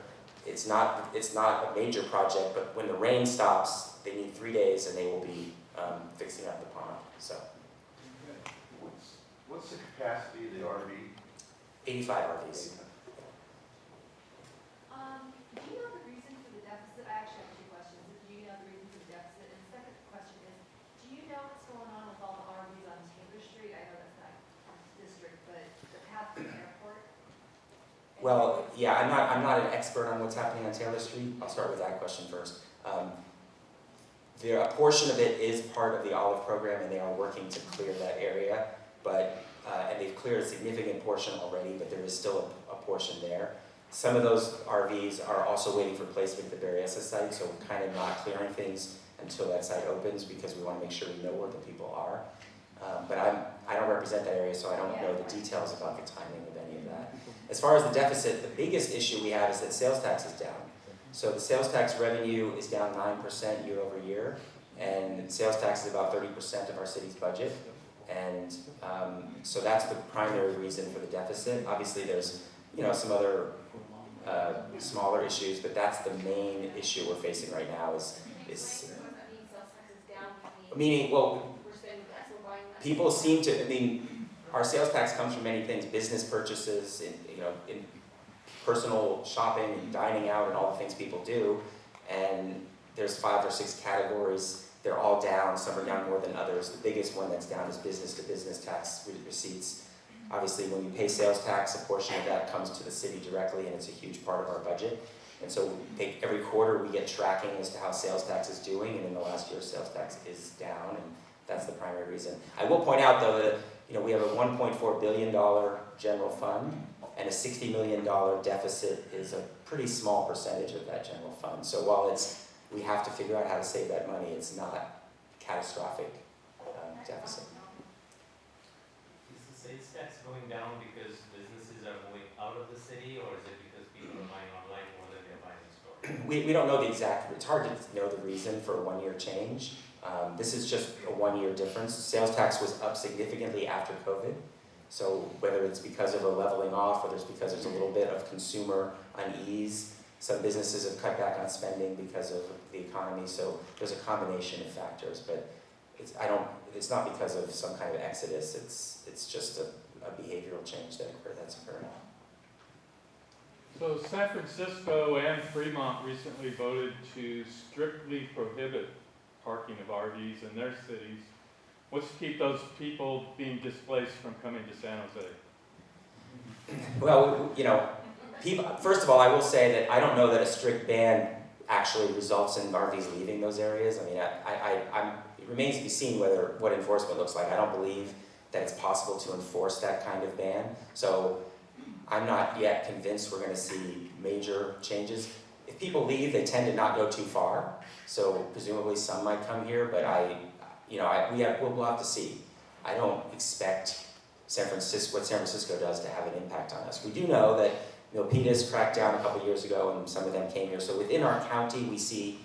K: It's not a major project, but when the rain stops, they need 3 days, and they will be fixing up the pond. So
I: What's the capacity of the RV?
K: 85 RVs.
L: Do you know the reason for the deficit? I actually have two questions. Do you know the reason for the deficit? And the second question is, do you know what's going on with all the RVs on Taylor Street? I know that's not our district, but the path to the airport.
K: Well, yeah, I'm not an expert on what's happening on Taylor Street. I'll start with that question first. A portion of it is part of the OLIVE program, and they are working to clear that area. But and they've cleared a significant portion already, but there is still a portion there. Some of those RVs are also waiting for placement at the Berryessa site, so we're kind of not clearing things until that site opens because we want to make sure we know where the people are. But I don't represent that area, so I don't know the details about the timing of any of that. As far as the deficit, the biggest issue we have is that sales tax is down. So the sales tax revenue is down 9% year over year, and sales tax is about 30% of our city's budget. And so that's the primary reason for the deficit. Obviously, there's some other smaller issues, but that's the main issue we're facing right now. Is
L: what does that mean? Sales tax is down.
K: meaning well,
L: We're spending less. We're buying less.
K: people seem to. I mean, our sales tax comes from many things: business purchases, in personal shopping, and dining out, and all the things people do. And there's 5 or 6 categories. They're all down. Some are down more than others. The biggest one that's down is business-to-business tax receipts. Obviously, when you pay sales tax, a portion of that comes to the city directly, and it's a huge part of our budget. And so every quarter we get tracking as to how sales tax is doing, and in the last year, sales tax is down, and that's the primary reason. I will point out, though, that we have a $1.4 billion general fund, and a $60 million deficit is a pretty small percentage of that general fund. So while we have to figure out how to save that money, it's not a catastrophic deficit.
M: Is the sales tax going down because businesses are moving out of the city, or is it because people are buying online more than they're buying in store?
K: We don't know the exact, it's hard to know the reason for a 1-year change. This is just a 1-year difference. Sales tax was up significantly after COVID. So whether it's because of a leveling off, or it's because there's a little bit of consumer unease, some businesses have cut back on spending because of the economy. So there's a combination of factors, but it's not because of some kind of exodus. It's just a behavioral change that's occurring.
J: So San Francisco and Fremont recently voted to strictly prohibit parking of RVs in their cities. What's to keep those people being displaced from coming to San Jose?
K: Well, first of all, I will say that I don't know that a strict ban actually results in RVs leaving those areas. I mean, it remains to be seen what enforcement looks like. I don't believe that it's possible to enforce that kind of ban. So I'm not yet convinced we're going to see major changes. If people leave, they tend to not go too far. So presumably some might come here, but we'll have to see. I don't expect what San Francisco does to have an impact on us. We do know that Milpitas cracked down a couple years ago, and some of them came here. So within our county, we see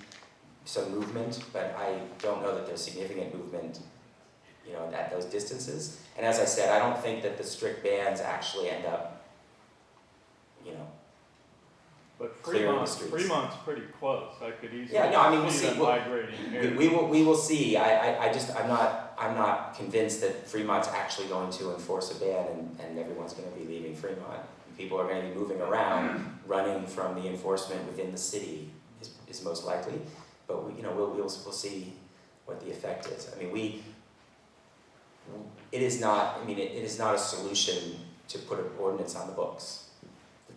K: some movement, but I don't know that there's significant movement, at those distances. And as I said, I don't think that the strict bans actually end up,
J: But
K: clearing the streets.
J: Fremont's pretty close. I could easily
K: we'll
J: see
K: see.
J: them migrating here.
K: We will see. I'm not convinced that Fremont's actually going to enforce a ban and everyone's going to be leaving Fremont. People are going to be moving around, running from the enforcement within the city is most likely. But we'll see what the effect is. I mean, it is not a solution to put an ordinance on the books.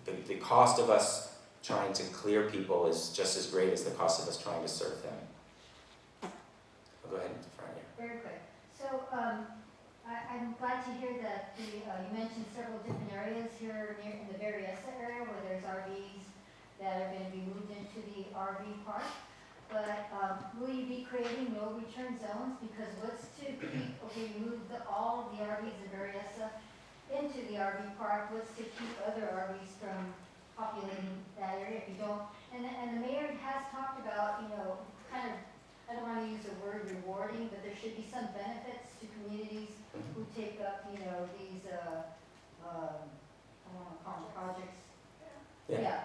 K: The cost of us trying to clear people is just as great as the cost of us trying to serve them. I'll go ahead and front here.
B: Very quick. So I'm glad to hear that you mentioned several different areas here near in the Berryessa area where there's RVs that are going to be moved into the RV park. But will you be creating no return zones? Because what's to keep, move all the RVs in Berryessa into the RV park, what's to keep other RVs from populating that area if you don't? And the mayor has talked about, kind of, I don't want to use the word rewarding, but there should be some benefits to communities who take up, you know, these, I want to call them projects.
K: Yeah.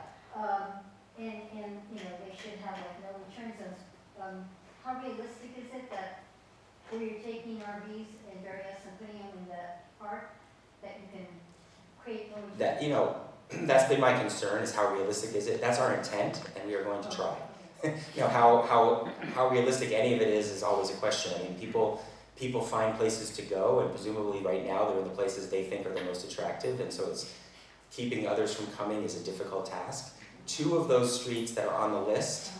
B: And, you know, they should have like no return zones. How realistic is it that where you're taking RVs in Berryessa and putting them in the park, that you can create those?
K: That, you know, that's been my concern, is how realistic is it? That's our intent, and we are going to try. You know, how realistic any of it is always a question. I mean, people find places to go, and presumably right now they're in the places they think are the most attractive, and so it's keeping others from coming is a difficult task. 2 of those streets that are on the list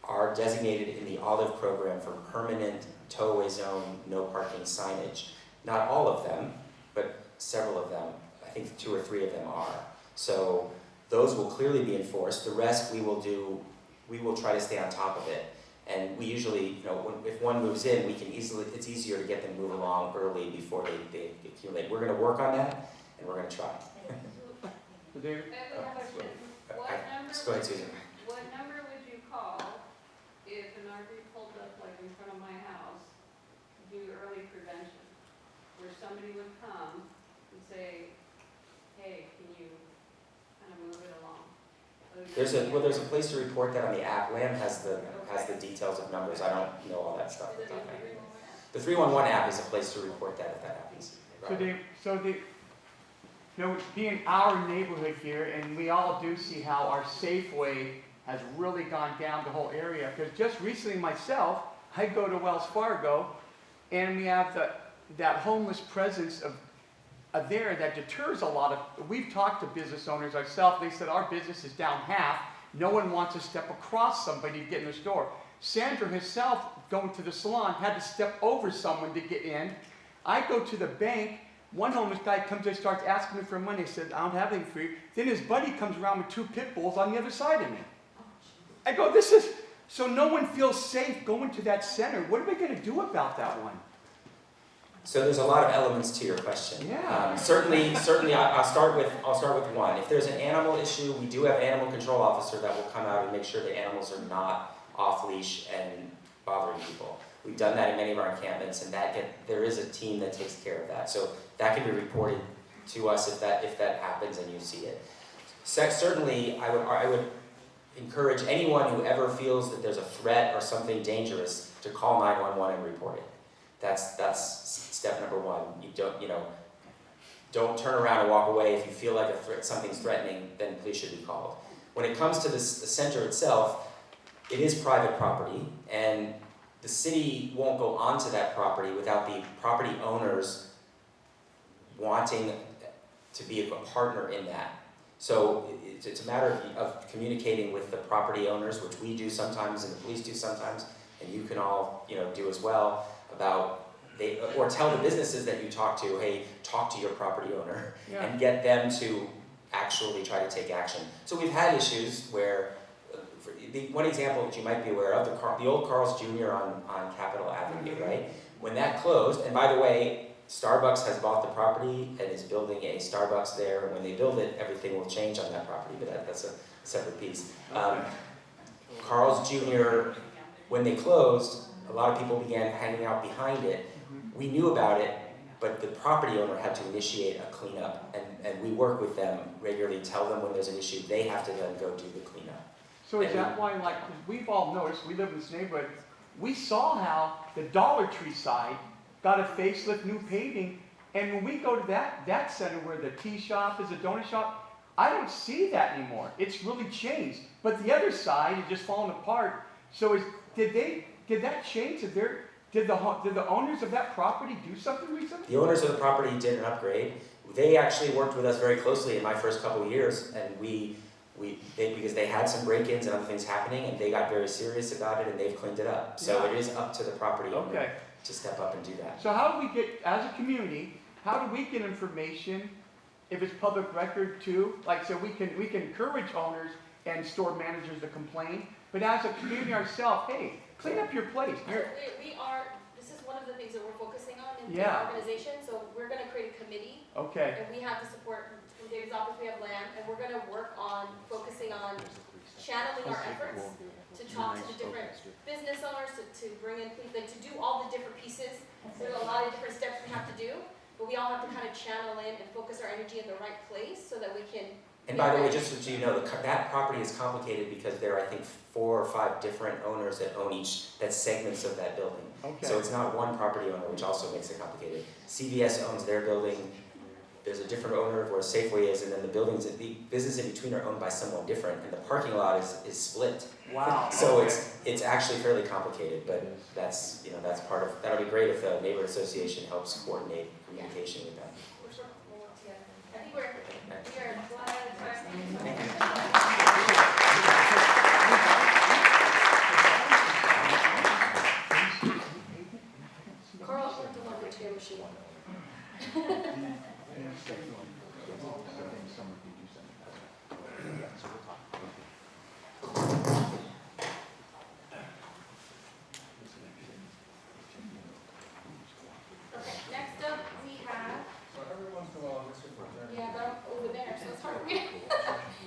K: are designated in the OLIVE program for permanent tow-away zone, no parking signage. Not all of them, but several of them. I think 2 or 3 of them are. So those will clearly be enforced. The rest we will try to stay on top of it. And we usually, you know, if one moves in, it's easier to get them to move along early before they accumulate. We're gonna work on that, and we're gonna try.
F: David?
E: I have a question.
K: Just go ahead, Susan.
E: What number would you call if an RV pulled up like in front of my house to do early prevention? Where somebody would come and say, hey, can you kind of move it along?
K: There's a place to report that on the app. Lamb has the details of numbers. I don't know all that stuff. The 311 app is a place to report that if that happens.
F: You know, being our neighborhood here, and we all do see how our Safeway has really gone down the whole area. Because just recently myself, I go to Wells Fargo, and we have that homeless presence of there that deters a lot of. We've talked to business owners ourselves. They said our business is down half. No one wants to step across somebody to get in the store. Sandra herself, going to the salon, had to step over someone to get in. I go to the bank. One homeless guy comes and starts asking me for money. I said, I don't have anything for you. Then his buddy comes around with 2 pit bulls on the other side of me. I go, so no one feels safe going to that center. What are we going to do about that one?
K: So there's a lot of elements to your question.
F: Yeah.
K: Certainly, I'll start with one. If there's an animal issue, we do have an animal control officer that will come out and make sure the animals are not off leash and bothering people. We've done that in many of our encampments, and there is a team that takes care of that. So that can be reported to us if that happens and you see it. Certainly, I would encourage anyone who ever feels that there's a threat or something dangerous to call 911 and report it. That's step number 1. Don't turn around and walk away. If you feel like something's threatening, then police should be called. When it comes to the center itself, it is private property, and the city won't go onto that property without the property owners wanting to be a partner in that. So it's a matter of communicating with the property owners, which we do sometimes and the police do sometimes, and you can all do as well, or tell the businesses that you talk to, hey, talk to your property owner, and get them to actually try to take action. So we've had issues where, one example that you might be aware of, the old Carl's Jr. on Capitol Avenue, right? When that closed, and by the way, Starbucks has bought the property and is building a Starbucks there, and when they build it, everything will change on that property, but that's a separate piece. Carl's Jr., when they closed, a lot of people began hanging out behind it. We knew about it, but the property owner had to initiate a cleanup, and we work with them regularly, tell them when there's an issue, they have to then go do the cleanup.
F: So is that why, like, we've all noticed, we live in this neighborhood, we saw how the Dollar Tree side got a facelift, new paving, and when we go to that center where the tea shop is, a donut shop, I don't see that anymore. It's really changed. But the other side is just falling apart. So did that change? Did the owners of that property do something recently?
K: The owners of the property did an upgrade. They actually worked with us very closely in my first couple of years, and because they had some break-ins and other things happening, and they got very serious about it, and they've cleaned it up. So it is up to the property owner to step up and do that.
F: So how do we get, as a community, how do we get information if it's public record too? Like, so we can encourage owners and store managers to complain, but as a community ourselves, hey, clean up your place.
A: This is one of the things that we're focusing on in the organization, so we're going to create a committee.
F: Okay.
A: And we have the support from David's office, we have Lamb, and we're going to work on focusing on channeling our efforts to talk to the different business owners, to bring in, like, to do all the different pieces. There's a lot of of different steps we have to do, but we all have to kind of channel in and focus our energy in the right place so that we can.
K: And by the way, just so you know, that property is complicated because there are, I think, 4 or 5 different owners that own that's segments of that building.
F: Okay.
K: So it's not one property owner, which also makes it complicated. CVS owns their building, there's a different owner where Safeway is, and then the business in between are owned by someone different, and the parking lot is split.
F: Wow.
K: So
F: okay.
K: it's actually fairly complicated, but that's part of, that'll be great if the neighborhood association helps coordinate communication with that.
A: We're sort of pulling together. I think we are one at a time.
K: Thank you.
A: Carl, I'll have to log into your machine. Okay, next up we have. Yeah, they're over there, so it's hard for me.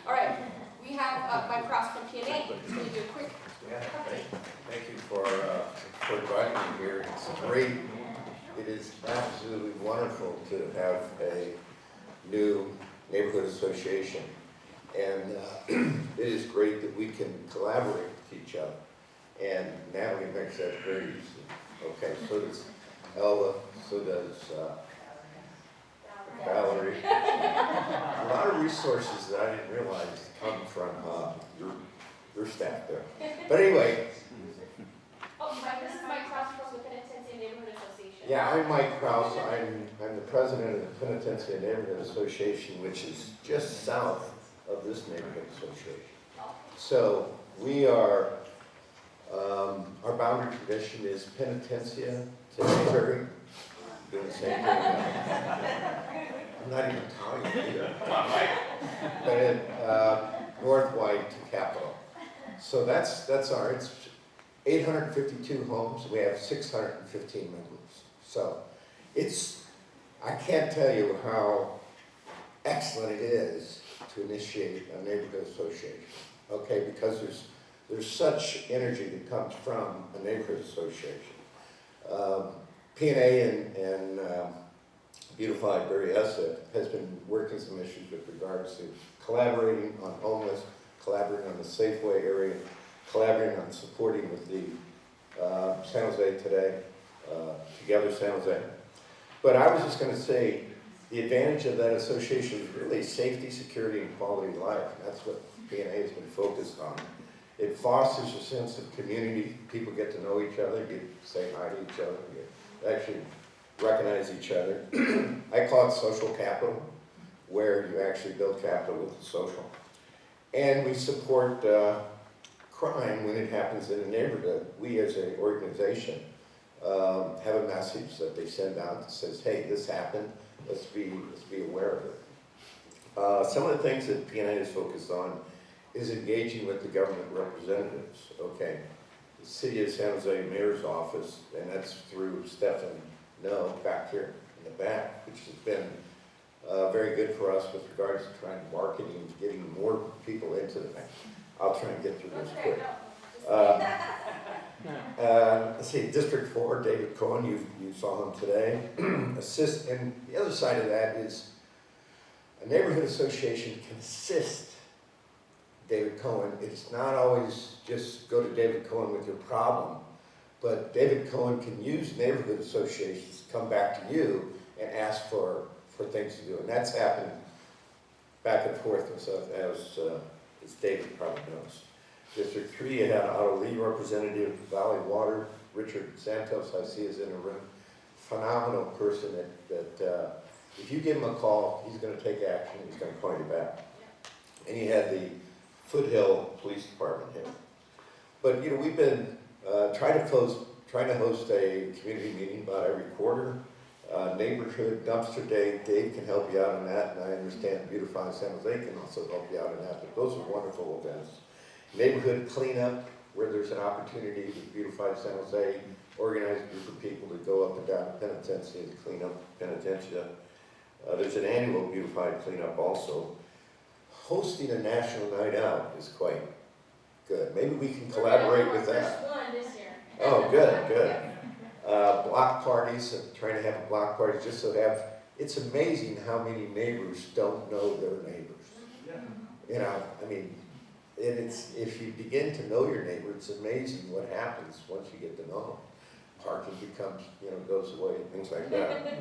A: All right, we have Mike Cross from PNA. He's going to do a quick update.
I: Thank you for inviting me here. It's great. It is absolutely wonderful to have a new neighborhood association. And it is great that we can collaborate with each other. And Natalie makes that very easy. Okay, so does Elva, so does Valerie. A lot of resources that I didn't realize come from your staff there. But anyway.
A: Oh, Mike, this is Mike Cross from the Penitencia Neighborhood Association.
I: Yeah, I'm Mike Krause. I'm the president of the Penitencia Neighborhood Association, which is just south of this neighborhood association. So we are, our boundary tradition is Penitencia to Mayberry. Doing the same thing. I'm not even Italian either. But North White to Capitol. So that's it's 852 homes. We have 615 members. So I can't tell you how excellent it is to initiate a neighborhood association. Okay, because there's such energy that comes from a neighborhood association. PNA and Beautify Berryessa has been working some issues with regards to collaborating on homeless, collaborating on the Safeway area, collaborating on supporting with the San Jose today, Together San Jose. But I was just going to say, the advantage of that association is really safety, security, and quality of life. And that's what PNA has been focused on. It fosters a sense of community. People get to know each other, you say hi to each other, you actually recognize each other. I call it social capital, where you actually build capital with the social. And we support crime when it happens in a neighborhood. We as an organization have a message that they send out that says, hey, this happened, let's be aware of it. Some of the things that PNA is focused on is engaging with the government representatives, okay? The City of San Jose Mayor's Office, and that's through Stefan No back here in the back, which has been very good for us with regards to trying marketing, getting more people into the bank. I'll try and get through this quick. Let's see, District 4, David Cohen, you saw him today. And the other side of that is a neighborhood association can assist David Cohen. It's not always just go to David Cohen with your problem, but David Cohen can use neighborhood associations to come back to you and ask for things to do. And that's happened back and forth and stuff, as David probably knows. District 3, you had Otto Lee representative, Valley Water, Richard Santos, I see is in the room. Phenomenal person that if you give him a call, he's going to take action, he's going to call you back. And you had the Foothill Police Department here. But we've been trying to host a community meeting about every quarter. Neighborhood dumpster day, Dave can help you out on that, and I understand Beautify San Jose can also help you out on that, but those are wonderful events. Neighborhood cleanup, where there's an opportunity to Beautify San Jose, organize a group of people to go up and down to Penitencia to clean up Penitencia. There's an annual Beautify cleanup also. Hosting a national night out is quite good. Maybe we can collaborate with that.
A: First one this year.
I: Oh, good, good. block parties, trying to have a block party just so it's amazing how many neighbors don't know their neighbors. You know, I mean, if you begin to know your neighbor, it's amazing what happens once you get to know them. Parking becomes, goes away, things like that.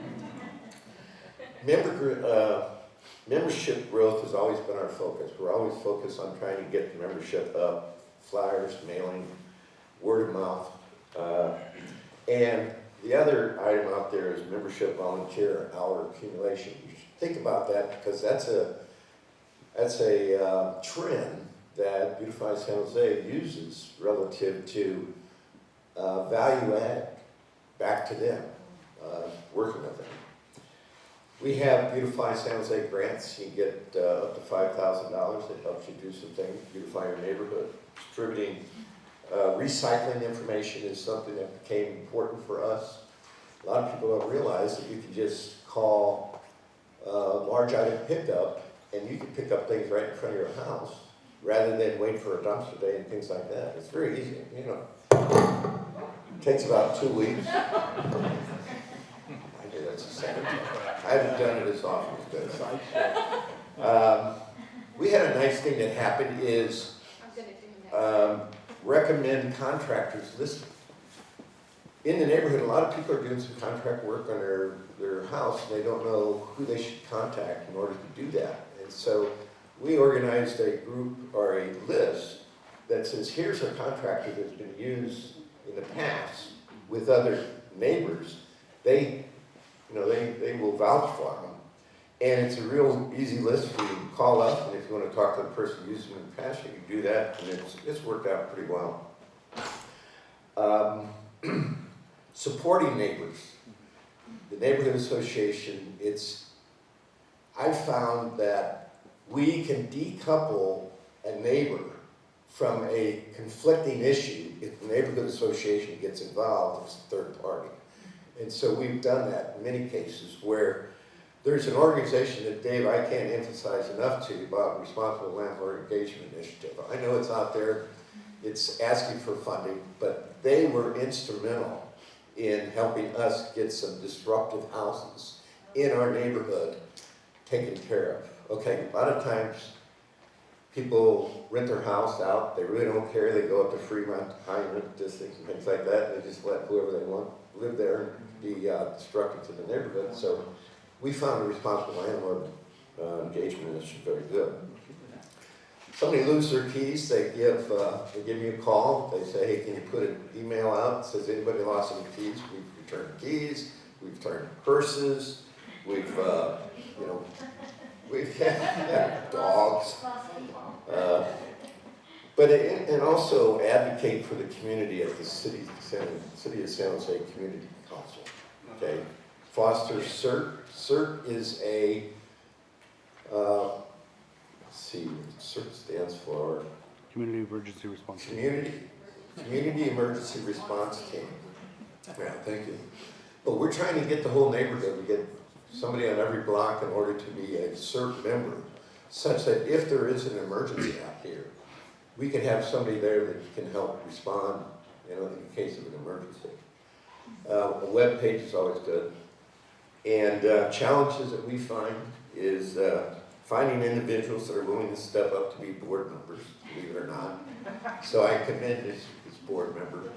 I: Membership growth has always been our focus. We're always focused on trying to get the membership up, flyers, mailing, word of mouth. And the other item out there is membership volunteer hour accumulation. You should think about that because that's a trend that Beautify San Jose uses relative to value add back to them, working with them. We have Beautify San Jose grants. You get up to $5,000. It helps you do some things, beautify your neighborhood. Distributing recycling information is something that became important for us. A lot of people don't realize that you can just call large item pickup and you can pick up things right in front of your house rather than wait for a dumpster day and things like that. It's very easy, It takes about 2 weeks. I do that's the second time. I haven't done it as often as this. We had a nice thing that happened is recommend contractors listed. In the neighborhood, a lot of people are doing some contract work on their house and they don't know who they should contact in order to do that. And so we organized a group or a list that says, here's a contractor that's been used in the past with other neighbors. They will vouch for them. And it's a real easy list for you to call up, and if you want to talk to the person using it in the past, you can do that, and it's worked out pretty well. Supporting neighbors. The neighborhood association, I found that we can decouple a neighbor from a conflicting issue if the neighborhood association gets involved as a third party. And so we've done that in many cases where there's an organization that, Dave, I can't emphasize enough to you about Responsible Landlord Engagement Initiative. I know it's out there, it's asking for funding, but they were instrumental in helping us get some disruptive houses in our neighborhood taken care of. Okay, a lot of times people rent their house out, they really don't care, they go up to Fremont, high rent districts and things like that, and they just let whoever they want live there and be destructive to the neighborhood. So we found the Responsible Landlord Engagement Initiative very good. Somebody loses their keys, they give me a call, they say, hey, can you put an email out that says anybody lost any keys? We've returned keys, we've returned purses, we've had dogs. And also advocate for the community at the City of San Jose Community Council. Okay, foster CERT. CERT is a CERT stands for
F: Community Emergency Response Team.
I: Community Emergency Response Team. Yeah, thank you. But we're trying to get the whole neighborhood. We get somebody on every block in order to be a CERT member, such that if there is an emergency out here, we can have somebody there that can help respond, in case of an emergency. A web page is always good. And challenges that we find is finding individuals that are willing to step up to be board members, believe it or not. So I commend this board member.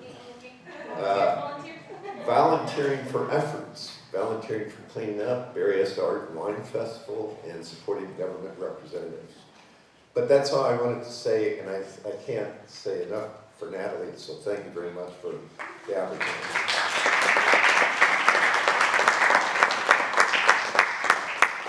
I: Volunteering for efforts, volunteering for cleaning up, Berryessa Art and Wine Festival, and supporting government representatives. But that's all I wanted to say, and I can't say enough for Natalie, so thank you very much for the opportunity.